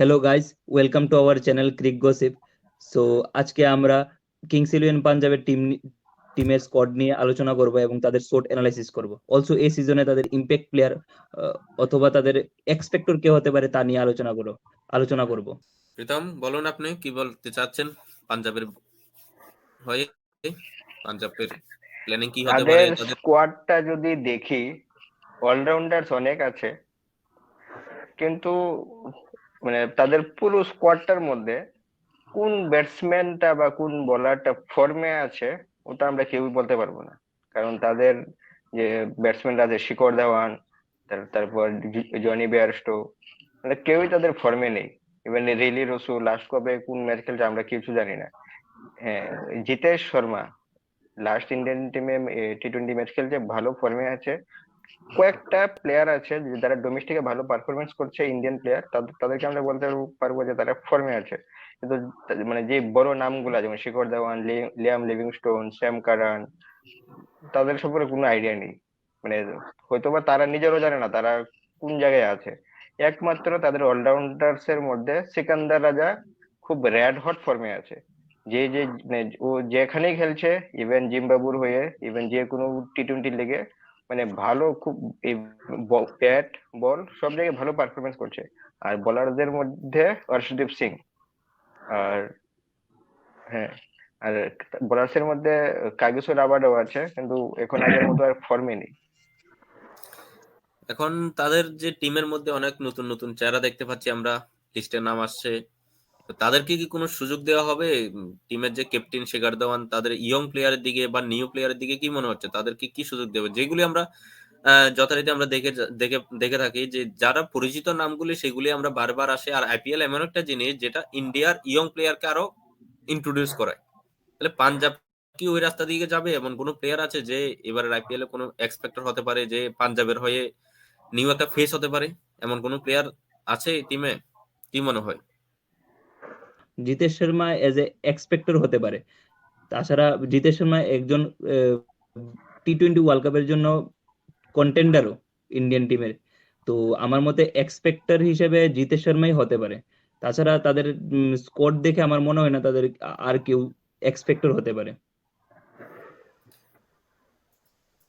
Hello guys, welcome to our channel Crick Gossip. So আজকে আমরা Kings eleven পাঞ্জাবের টিমের স্কোয়াড নিয়ে আলোচনা করব এবং তাদের শোট অ্যানালাইসিস করব। অলসো এই সিজনে তাদের ইম্প্যাক্ট প্লেয়ার অথবা তাদের এক্সপেক্টর কে হতে পারে তা নিয়ে আলোচনা করব। প্রীতম, বলুন আপনি কি বলতে চাচ্ছেন পাঞ্জাবের হয়ে? পাঞ্জাবের প্ল্যানিং কি হতে পারে তাদের তাদের? স্কোয়াডটা যদি দেখি, অলরাউন্ডার্স অনেক আছে, কিন্তু তাদের পুরো স্কোয়াডটার মধ্যে কোন ব্যাটসম্যানটা বা কোন বোলারটা ফর্মে আছে ওটা আমরা কেউই বলতে পারবো না। কারণ তাদের যে ব্যাটসম্যানরা আছে, শিখর ধাওয়ান, তারপর জনি বেয়ারস্টো, কেউই তাদের ফর্মে নেই। ইভেন রিলি রসু লাস্ট কবে কোন ম্যাচ খেলছে আমরা কিছু জানি না। হ্যাঁ, জিতেশ শর্মা লাস্ট ইন্ডিয়ান টিমে টি-20 ম্যাচ খেলছে, ভালো ফর্মে আছে। কয়েকটা প্লেয়ার আছে যারা ডোমেস্টিকে ভালো পারফরমেন্স করছে, ইন্ডিয়ান প্লেয়ার, তাদেরকে আমরা বলতে পারবো যে তারা ফর্মে আছে। কিন্তু যে বড় নামগুলা যেমন Shikhar Dhawan, Liam Livingstone, Sam Curran, তাদের সম্পর্কে কোনো আইডিয়া নেই। মানে হয়তোবা তারা নিজেরও জানে না তারা কোন জায়গায় আছে। একমাত্র তাদের অলরাউন্ডার্স এর মধ্যে সিকান্দার রাজা খুব রেড হট ফর্মে আছে। ও যেখানেই খেলছে, ইভেন জিম্বাবুর হয়ে, ইভেন যে কোনো টি-20 লিগে, ভালো খুব ব্যাট বল সব জায়গায় ভালো পারফরমেন্স করছে। আর বোলারদের মধ্যে অর্শদীপ সিং, আর হ্যাঁ, আর বোলার্স এর মধ্যে কাগিসো রাবাডাও আছে, কিন্তু এখন আগের মতো আর ফর্মে নেই। এখন তাদের যে টিমের মধ্যে অনেক নতুন নতুন চেহারা দেখতে পাচ্ছি আমরা, লিস্টের নাম আসছে। তো তাদেরকে কি কোনো সুযোগ দেওয়া হবে? টিমের যে ক্যাপ্টেন শেখর ধাওয়ান, তাদের ইয়ং প্লেয়ারের দিকে বা নিউ প্লেয়ারের দিকে কি মনে হচ্ছে তাদেরকে কি সুযোগ দেবে? যেগুলি আমরা যথারীতি আমরা দেখে দেখে দেখে থাকি যে যারা পরিচিত নামগুলি সেগুলি আমরা বারবার আসে। আর আইপিএল এমন একটা জিনিস যেটা ইন্ডিয়ার ইয়ং প্লেয়ারকে আরো ইন্ট্রোডিউস করায়। তাহলে পাঞ্জাব কি ওই রাস্তা দিকে যাবে? এমন কোনো প্লেয়ার আছে যে এবারের আইপিএল এ কোনো এক্সপেক্টর হতে পারে যে পাঞ্জাবের হয়ে নিউ একটা ফেস হতে পারে? এমন কোনো প্লেয়ার আছে টিমে? কি মনে হয়? জিতেশ শর্মা এজ এ এক্সপেক্টর হতে পারে। তাছাড়া জিতেশ শর্মা একজন টি-20 ওয়ার্ল্ড কাপের জন্য কন্টেন্ডারও ইন্ডিয়ান টিমের। তো আমার মতে এক্সপেক্টর হিসেবে জিতেশ শর্মাই হতে পারে। তাছাড়া তাদের স্কোয়াড দেখে আমার মনে হয় না তাদের আর কেউ এক্সপেক্টর হতে পারে।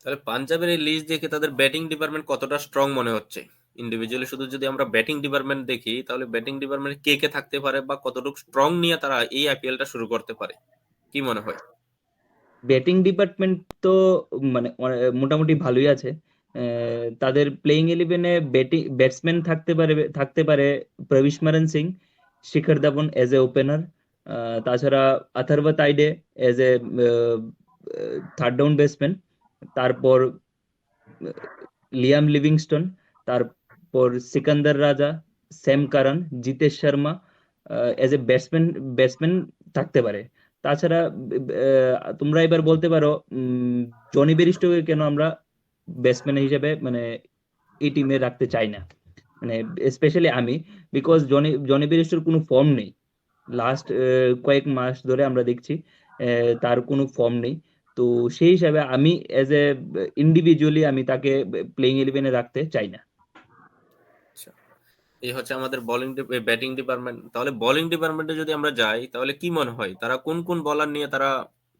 তাহলে পাঞ্জাবের এই লিস্ট দেখে তাদের ব্যাটিং ডিপার্টমেন্ট কতটা স্ট্রং মনে হচ্ছে? ইন্ডিভিজুয়ালি শুধু যদি আমরা ব্যাটিং ডিপার্টমেন্ট দেখি, তাহলে ব্যাটিং ডিপার্টমেন্টে কে কে থাকতে পারে বা কতটুকু স্ট্রং নিয়ে তারা এই আইপিএলটা শুরু করতে পারে? কি মনে হয়? ব্যাটিং ডিপার্টমেন্ট তো মোটামুটি ভালোই আছে। তাদের প্লেইং ইলেভেনে ব্যাটসম্যান থাকতে পারে Prabhsimran Singh, Shikhar Dhawan as a opener. তাছাড়া Atharva Taide as a third down batsman. তারপর লিয়াম লিভিংস্টন, তারপর Sikandar Raza, Sam Curran, Jitesh Sharma as a batsman থাকতে পারে। তাছাড়া তোমরা এবার বলতে পারো জনি বেরিস্টোকে কেন আমরা ব্যাটসম্যান হিসেবে এই টিমে রাখতে চাই না, স্পেশালি আমি। বিকজ জনি বেরিস্টোর কোনো ফর্ম নেই। লাস্ট কয়েক মাস ধরে আমরা দেখছি তার কোনো ফর্ম নেই। তো সেই হিসাবে আমি এজ এ ইন্ডিভিজুয়ালি আমি তাকে প্লেইং ইলেভেনে রাখতে চাই না। আচ্ছা, এই হচ্ছে আমাদের ব্যাটিং ডিপার্টমেন্ট। তাহলে বোলিং ডিপার্টমেন্টে যদি আমরা যাই, তাহলে কি মনে হয় তারা কোন কোন বলার নিয়ে তারা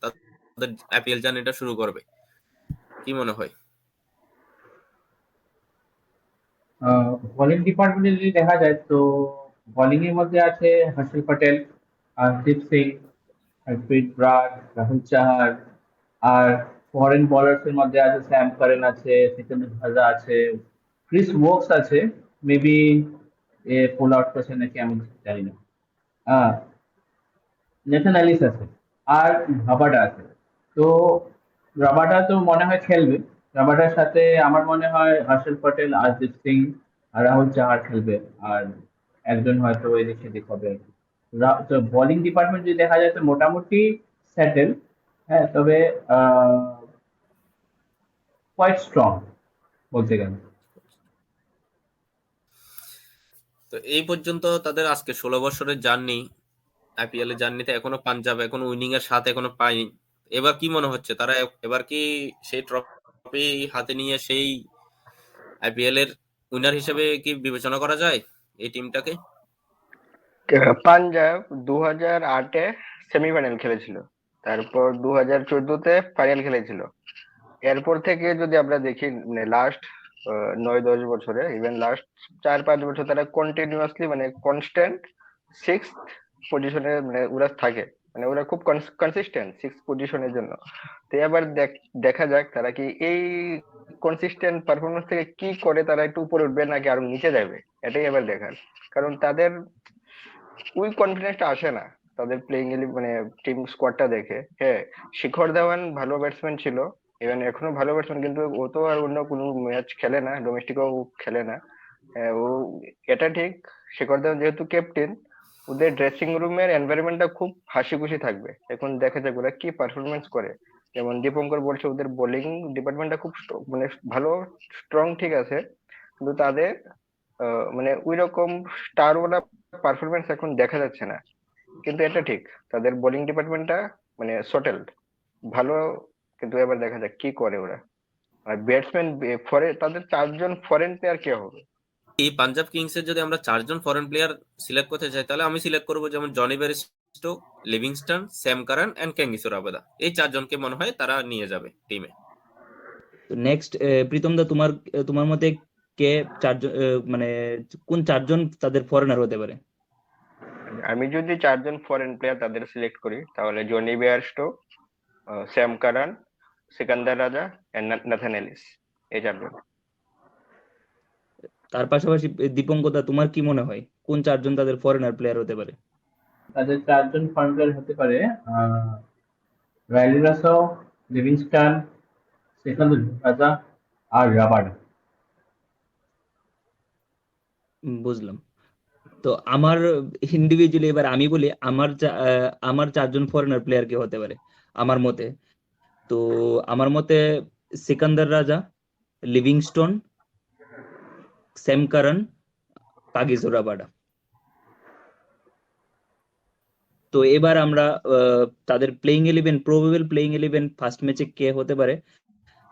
তাদের আইপিএল জার্নিটা শুরু করবে? কি মনে হয়? বোলিং ডিপার্টমেন্টে যদি দেখা যায় তো বোলিং এর মধ্যে আছে হর্ষল পটেল, হরদীপ সিং, হরপ্রীত ব্রাড, রাহুল চাহার। আর ফরেন বোলার্স এর মধ্যে আছে স্যাম কারেন আছে, সিকান্দার রাজা আছে, ক্রিস ওকস আছে। মেবি এ পুল আউট করছে নাকি আমি জানি না। আহ, নেথন এলিস আছে, আর রাবাডা আছে। তো রাবাডা তো মনে হয় খেলবে। রাবাডার সাথে আমার মনে হয় হর্ষল পটেল, আরদীপ সিং আর রাহুল চাহার খেলবে। আর একজন হয়তো এদিক সেদিক হবে। তো বোলিং ডিপার্টমেন্ট যদি দেখা যায় তো মোটামুটি সেটেল। হ্যাঁ, তবে কোয়াইট স্ট্রং বলতে গেলে। তো এই পর্যন্ত তাদের আজকে 16 বছরের জার্নি, আইপিএল এর জার্নিতে এখনো পাঞ্জাব এখনো উইনিং এর স্বাদ এখনো পায়নি। এবার কি মনে হচ্ছে তারা এবার কি সেই ট্রফি হাতে নিয়ে সেই আইপিএল এর উইনার হিসেবে কি বিবেচনা করা যায় এই টিমটাকে? পাঞ্জাব 2008-এ সেমিফাইনাল খেলেছিল, তারপর 2014-তে ফাইনাল খেলেছিল। এরপর থেকে যদি আমরা দেখি, মানে লাস্ট 9-10 বছরে, ইভেন লাস্ট 4-5 বছর তারা কন্টিনিউয়াসলি মানে কনস্ট্যান্ট 6th পজিশনে মানে ওরা থাকে, মানে ওরা খুব কনসিস্টেন্ট 6th পজিশনের জন্য। তো এবার দেখা যাক তারা কি এই কনসিস্টেন্ট পারফরমেন্স থেকে কি করে, তারা একটু উপরে উঠবে নাকি আরো নিচে যাবে, এটাই এবার দেখার। কারণ তাদের ওই কনফিডেন্সটা আসে না তাদের প্লেইং মানে টিম স্কোয়াডটা দেখে। হ্যাঁ, শিখর ধাওয়ান ভালো ব্যাটসম্যান ছিল, ইভেন এখনো ভালো ব্যাটসম্যান, কিন্তু ও তো আর অন্য কোনো ম্যাচ খেলে না, ডোমেস্টিকও খেলে না। হ্যাঁ, ও এটা ঠিক। শিখর ধাওয়ান যেহেতু ক্যাপ্টেন, ওদের ড্রেসিং রুমের এনভায়রনমেন্টটা খুব হাসি খুশি থাকবে। এখন দেখা যাক ওরা কি পারফরমেন্স করে। যেমন দীপঙ্কর বলছে ওদের বোলিং ডিপার্টমেন্টটা খুব মানে ভালো, স্ট্রং, ঠিক আছে, কিন্তু তাদের মানে ওই রকম স্টার ওয়ালা পারফরমেন্স এখন দেখা যাচ্ছে না। কিন্তু এটা ঠিক, তাদের বোলিং ডিপার্টমেন্টটা মানে সটেলড, ভালো। কিন্তু এবার দেখা যাক কি করে ওরা। আর ব্যাটসম্যান তাদের 4জন ফরেন প্লেয়ার কে হবে? এই পাঞ্জাব কিংস এর যদি আমরা 4জন ফরেন প্লেয়ার সিলেক্ট করতে চাই, তাহলে আমি সিলেক্ট করবো যেমন Jonny Bairstow, Livingstone, Sam Curran and Kagiso Rabada. এই 4জনকে মনে হয় তারা নিয়ে যাবে টিমে। তো নেক্সট, প্রীতম দা, তোমার তোমার মতে কে 4জন, মানে কোন 4জন তাদের ফরেনার হতে পারে? আমি যদি 4জন ফরেন প্লেয়ার তাদের সিলেক্ট করি, তাহলে Jonny Bairstow, Sam Curran, Sikandar রাজা এন্ড নাথান এলিস, এই 4জন। তার পাশাপাশি দীপঙ্কর দা, তোমার কি মনে হয় কোন 4জন তাদের ফরেনার প্লেয়ার হতে পারে? তাদের 4জন ফরেন প্লেয়ার হতে পারে রাইলি রাসো, লিভিংস্টন, সিকান্দার রাজা আর রাবাডা। বুঝলাম। তো আমার ইন্ডিভিজুয়ালি এবার আমি বলি আমার 4জন ফরেনার প্লেয়ার কে হতে পারে আমার মতে। তো আমার মতে সিকান্দার রাজা, লিভিংস্টোন, স্যাম কারান, কাগিসো রাবাডা। তো এবার আমরা তাদের প্রবেবল প্লেইং 11 ফার্স্ট ম্যাচে কে হতে পারে,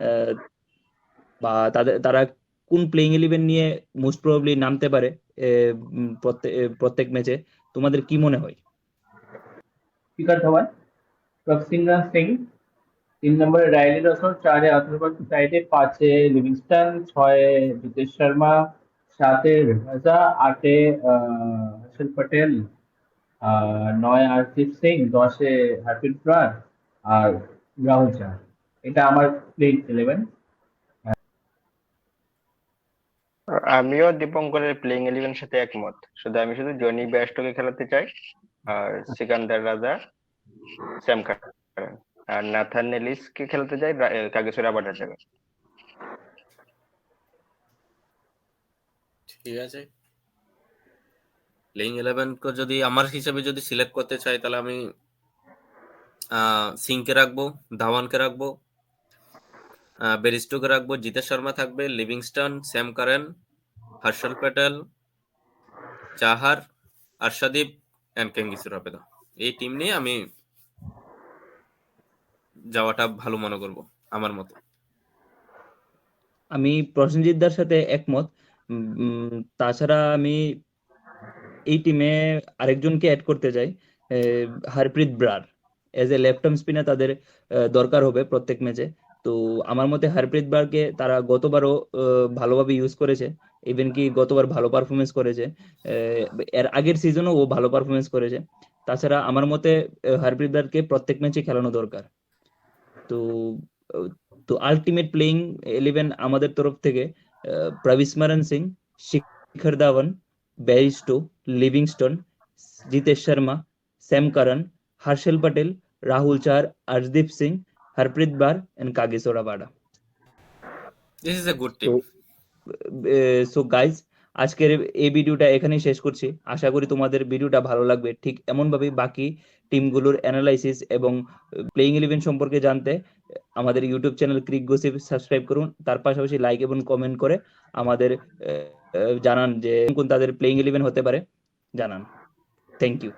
আহ, বা তারা কোন প্লেইং 11 নিয়ে মোস্ট প্রবাবলি নামতে পারে প্রত্যেক ম্যাচে, তোমাদের কি মনে হয়? শিখর ধাওয়ান, প্রভসিংহ সিং, 3 নম্বরে রাইলি রাসো, 4-এ আথরবার্গ সাইডে, 5-এ লিভিংস্টন, 6-এ জিতেশ শর্মা, 7-এ রাজা, 8-এ হর্ষল পটেল, 9-এ আরদীপ সিং, 10-এ হারপ্রীত ব্রার আর রাহুল চাহার। এটা আমার প্লেইং 11। আমিও দীপঙ্করের প্লেইং 11 সাথে একমত, আমি শুধু জনি বেয়ারস্টোকে খেলাতে চাই, আর সিকান্দার রাজা, স্যাম কারান আর নাথান এলিস কে খেলাতে চাই কাগিসো রাবাডার জায়গায়। ঠিক আছে, প্লেইং 11 কে যদি আমার হিসেবে যদি সিলেক্ট করতে চাই, তাহলে আমি সিংকে রাখবো, ধাওয়ানকে রাখবো, বেরিস্টোকে রাখবো, জিতেশ শর্মা থাকবে, Livingstone, Sam Curran, Harshal Patel, Chahar, Arshdeep and Kagiso Rabada. এই টিম নিয়ে আমি যাওয়াটা ভালো মনে করব আমার মতে। আমি প্রসেনজিৎ দার সাথে একমত। তাছাড়া আমি এই টিমে আরেকজনকে অ্যাড করতে চাই, Harpreet Brar. As a left arm spinner তাদের দরকার হবে প্রত্যেক ম্যাচে। তো আমার মতে হরপ্রীত ব্রারকে তারা গতবারও ভালোভাবে ইউজ করেছে, ইভেন কি গতবার ভালো পারফরমেন্স করেছে, এর আগের সিজনও ও ভালো পারফরমেন্স করেছে। তাছাড়া আমার মতে হরপ্রীত ব্রারকে প্রত্যেক ম্যাচে খেলানো দরকার। তো আহ, তো আলটিমেট প্লেইং 11 আমাদের তরফ থেকে Prabhsimran Singh, Shikhar Dhawan, Bairstow, Livingstone, Jitesh Sharma, Sam Curran, Harshal Patel, Rahul Chahar, Arshdeep Singh, Harpreet Brar and Kagiso Rabada. This is a good team. So guys, আজকের এই ভিডিওটা এখানেই শেষ করছি। আশা করি তোমাদের ভিডিওটা ভালো লাগবে। ঠিক এমন ভাবেই বাকি টিমগুলোর অ্যানালাইসিস এবং প্লেইং 11 সম্পর্কে জানতে আমাদের YouTube channel Crick gossip subscribe করুন। তার পাশাপাশি লাইক এবং কমেন্ট করে আমাদের জানান যে কোন তাদের প্লেইং 11 হতে পারে, জানান। Thank you.